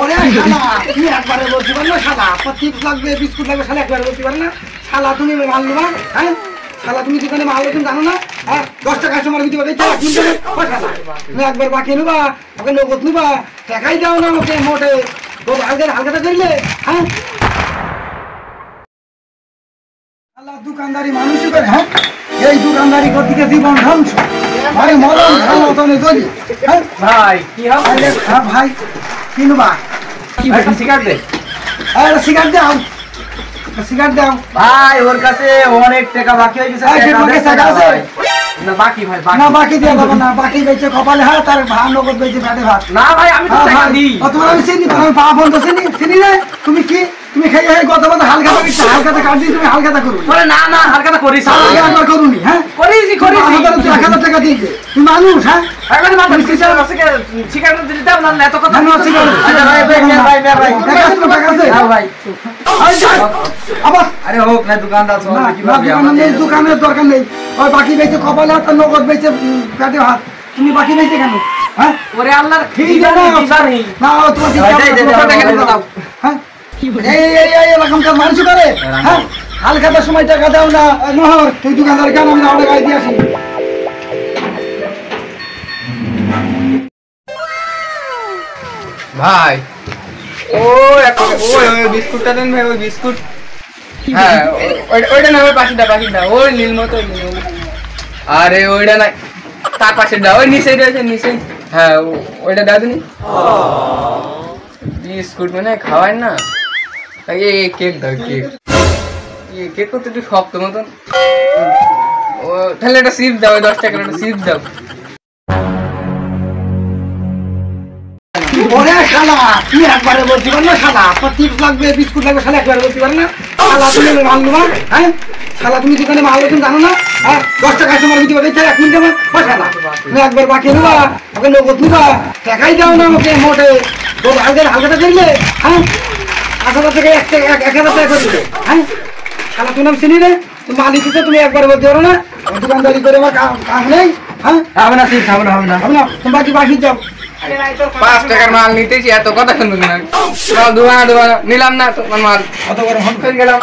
ওরে শালা তুমি একবারে বলতে পারো না শালা চিপস লাগবে বিস্কুট লাগবে শালা একবারে বলতে পারো না শালা তুমি মাল নিবা হ্যাঁ শালা তুমি দোকানে মাল তুমি জানো না হ্যাঁ 10 টাকা কাস্টমার দিতে পারে শালা তুমি একবার বাকি নেবা ওকে নগদ নেবা টাকাই দাও না ওকে মোটে হালকাটা করলে হ্যাঁ শালা দোকানদারি মানুষই করে হ্যাঁ এই দোকানদারি করতে গিয়ে জীবন ধ্বংস আরে মরণ খালো তুমি গলি হ্যাঁ ভাই কি হবে হ্যাঁ ভাই কিনবা সিগারেট দে আরে সিগারেট দাও সিগারেট দাও ভাই ওর কাছে অনেক টাকা বাকি হয়ে গেছে টাকা আছে না বাকি ভাই না বাকি দিয়ে দেবো না বাকি বেচে কপালে হাত আর ভাত নগদ বেচে পেটে ভাত না ভাই আমি তো টাকা দিই তোমার আমি চিনি তোমার পা বন্ধ চিনি রে তুমি কি তুমি খাই গত বছর হালকাটা দিচ্ছ হালকাটা কাট দিয়ে তুমি হালকাটা করো বলে না না হালকাটা করিস একবার করুনি হ্যাঁ করিস 1000 টাকা দিয়ে তুমি মানুষ হ্যাঁ একবার মাত্র সিগারেট দিতে দাও না এত কথা না সিগারেট আচ্ছা ভাই ভাই টাকা আছে হ্যাঁ ভাই আবার আরে হোক না দোকানদার সব কি ভাবি আমাদের দোকানের দরকার নেই ওই বাকি বেচে কপালে হাত আর নগদ বেচে পেটে ভাত তুমি বাকি বেচে কেন হ্যাঁ ওরে আল্লাহর ঠিক আছে না তোমার দাও হ্যাঁ এই এরকম কাজ মানুষ করে হ্যাঁ হালকাটার সময় টাকা দাও না নহর তুই দোকানদার কেন আমি আমরা গাড়ি দিয়ে আসি ভাই ওই বিস্কুটটা দেন ভাই ওই বিস্কুট হ্যাঁ ওইটা না ওই পাখিটা ওই নীল মতো আরে ওইটা না তার পাশেটা ওই নিচেই রয়েছে নিচেই হ্যাঁ ওইটা দাও দিনি বিস্কুট মানে খাওয়ায় না কেক দাও কেক করতে একটু শক্ত মতন ও তাহলে একটা চিপস দাও 10 টাকার একটা চিপস দাও ওরে শালা তুমি একবারে বলতে পারো না শালা চিপস লাগবে বিস্কুট লাগবে শালা একবারে বলতে পারো না শালা তুমি মাল নেবা হ্যাঁ শালা তুমি দোকানে মাল তুমি জানো না হ্যাঁ 10 টাকা কাস্টমার দিতে পারে এক মিনিট আমার শালা তুমি একবার বাকি নেবা ওকে নগদ নেবা টাকাই দাও না ওকে মোটে হালকাটা করলে হ্যাঁ 1000 থেকে 1000 টাকা করে দিবে হ্যাঁ শালা তুমি নাম চিনি রে তুমি মালিক দিতে তুমি একবার বলতে পারো না দোকানদারি করে আমার কাজ নেই হ্যাঁ হবে না ঠিক হবে না তুমি বাকি যাও 5 টাকার মাল নিতেছি এত কথা শুনবো না দোকান নিলাম না তোমার মাল কত বড় হন গেলাম